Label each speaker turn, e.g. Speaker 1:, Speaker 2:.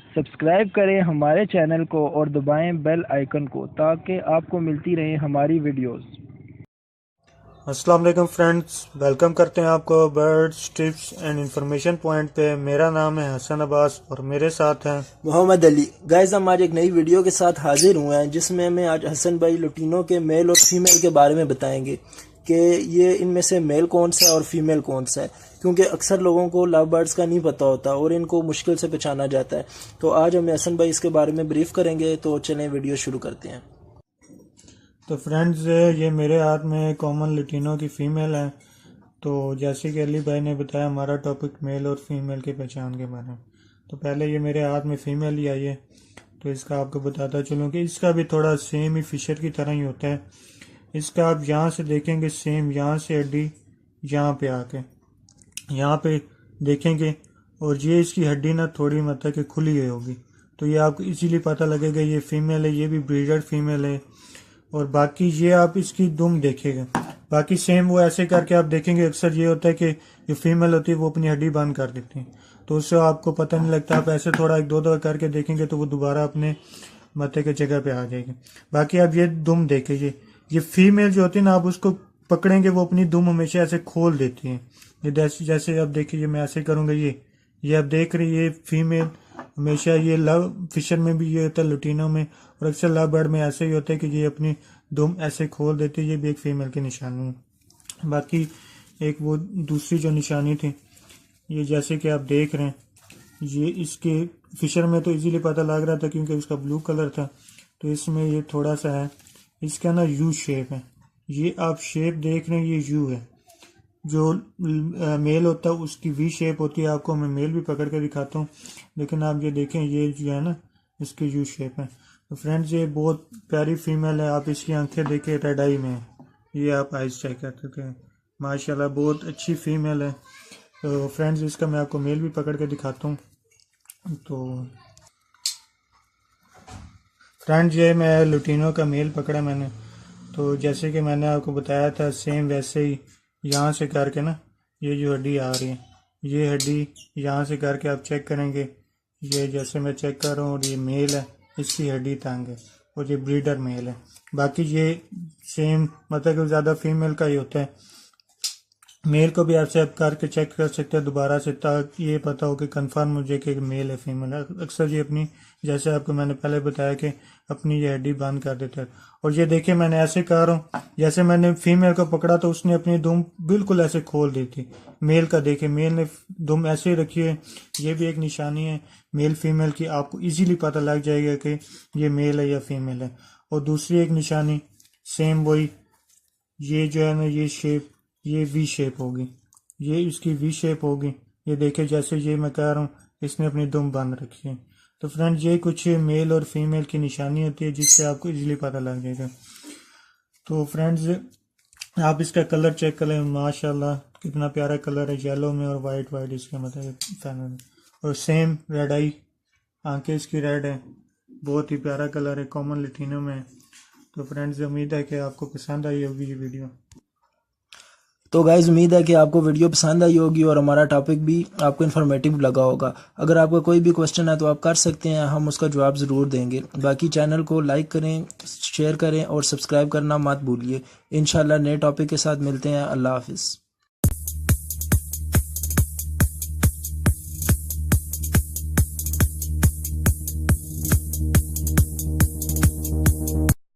Speaker 1: Subscribe करें हमारे channel को और दबाएं बेल आइकन को ताकि आपको मिलती रहें हमारी वीडियोस।
Speaker 2: अस्सलाम वालेकुम फ्रेंड्स, वेलकम करते हैं आपको birds tips and information point पे। मेरा नाम है हसन अब्बास और मेरे साथ हैं
Speaker 3: मोहम्मद अली। गाइस, हम आज एक नई वीडियो के साथ हाजिर हुए हैं जिसमें हमें आज हसन भाई लुटीनों के मेल और फीमेल के बारे में बताएंगे कि ये इनमें से मेल कौन सा है और फीमेल कौन सा है, क्योंकि अक्सर लोगों को लव बर्ड्स का नहीं पता होता और इनको मुश्किल से पहचाना जाता है। तो आज हमें हसन भाई इसके बारे में ब्रीफ करेंगे, तो चलें वीडियो शुरू करते हैं।
Speaker 2: तो फ्रेंड्स, ये मेरे हाथ में कॉमन लुटीनों की फ़ीमेल है। तो जैसे कि अली भाई ने बताया, हमारा टॉपिक मेल और फीमेल की पहचान के बारे में। तो पहले ये मेरे हाथ में फ़ीमेल ही आई है, तो इसका आपको बताता चलूँ कि इसका भी थोड़ा सेम ही फिशर की तरह ही होता है। इसका आप यहाँ से देखेंगे सेम, यहाँ से हड्डी यहाँ पे आके यहाँ पे देखेंगे, और ये इसकी हड्डी ना थोड़ी मतलब कि खुली हुई होगी, तो ये आपको इजीली पता लगेगा ये फीमेल है, ये भी ब्रीडर फीमेल है। और बाकी ये आप इसकी दुम देखेंगे, बाकी सेम वो ऐसे करके आप देखेंगे। अक्सर ये होता है कि जो फीमेल होती है वो अपनी हड्डी बंद कर देती है, तो उससे आपको पता नहीं लगता। आप ऐसे थोड़ा एक दो दफा करके देखेंगे तो वो दोबारा अपने मत्थे की जगह पे आ जाएगी। बाकी आप ये दुम देखिए, ये फीमेल जो होती है ना, आप उसको पकड़ेंगे वो अपनी दुम हमेशा ऐसे खोल देती है। ये जैसे आप देखिए, मैं ऐसे करूंगा, ये आप देख रहे ये फीमेल हमेशा, ये लव फिशर में भी ये होता है, लुटीनों में, और अक्सर लव बर्ड में ऐसे ही होता है कि ये अपनी दुम ऐसे खोल देती है। ये भी एक फीमेल की निशानी है। बाकी एक वो दूसरी जो निशानी थी, ये जैसे कि आप देख रहे हैं, ये इसके फिशर में तो इजीली पता लग रहा था क्योंकि उसका ब्लू कलर था। तो इसमें ये थोड़ा सा है, इसका ना यू शेप है। ये आप शेप देख रहे हैं, ये यू है। जो मेल होता है उसकी वी शेप होती है। आपको मैं मेल भी पकड़ के दिखाता हूँ, लेकिन आप ये देखें, ये जो है ना, इसकी यू शेप है। तो फ्रेंड्स, ये बहुत प्यारी फीमेल है। आप इसकी आंखें देखें, रेड आई में है। ये आप आइज चेक कर सकते हैं, माशाल्लाह बहुत अच्छी फीमेल है। तो फ्रेंड्स, इसका मैं आपको मेल भी पकड़ के दिखाता हूँ। तो फ्रेंड्स, ये मैं लुटीनो का मेल पकड़ा मैंने। तो जैसे कि मैंने आपको बताया था, सेम वैसे ही यहाँ से करके ना, ये जो हड्डी आ रही है, ये हड्डी यहाँ से करके आप चेक करेंगे। ये जैसे मैं चेक कर रहा हूँ, और ये मेल है, इसकी हड्डी तंग है, और ये ब्रीडर मेल है। बाकी ये सेम मतलब कि ज़्यादा फीमेल का ही होता है। मेल को भी आप चेक करके चेक कर सकते हैं दोबारा से, ताकि ये पता हो कि कंफर्म मुझे कि मेल है फीमेल है। अक्सर ये अपनी, जैसे आपको मैंने पहले बताया कि अपनी ये हड्डी बंद कर देता है। और ये देखिए, मैंने ऐसे कर रहा हूँ, जैसे मैंने फीमेल को पकड़ा तो उसने अपनी दुम बिल्कुल ऐसे खोल दी थी। मेल का देखिए, मेल ने दुम ऐसे रखी है। ये भी एक निशानी है मेल फीमेल की, आपको इजीली पता लग जाएगा कि ये मेल है या फीमेल है। और दूसरी एक निशानी सेम वही, ये जो है ना, ये शेप, ये वी शेप होगी, ये इसकी वी शेप होगी। ये देखे, जैसे ये मैं कह रहा हूँ, इसने अपनी दुम बंद रखी है। तो फ्रेंड्स, ये कुछ मेल और फीमेल की निशानी होती है जिससे आपको इजीली पता लग जाएगा। तो फ्रेंड्स, आप इसका कलर चेक करें, माशाल्लाह कितना प्यारा कलर है, येलो में और वाइट वाइट इसके मतलब फैनल। और सेम रेड आई, आंखें इसकी रेड है, बहुत ही प्यारा कलर है, कॉमन लुटीनो में है। तो फ्रेंड्स, उम्मीद है कि आपको पसंद आई होगी ये वीडियो।
Speaker 3: तो गाइज, उम्मीद है कि आपको वीडियो पसंद आई होगी और हमारा टॉपिक भी आपको इन्फॉर्मेटिव लगा होगा। अगर आपका कोई भी क्वेश्चन है तो आप कर सकते हैं, हम उसका जवाब ज़रूर देंगे। बाकी चैनल को लाइक करें, शेयर करें और सब्सक्राइब करना मत भूलिए। इंशाल्लाह नए टॉपिक के साथ मिलते हैं। अल्लाह हाफिज़।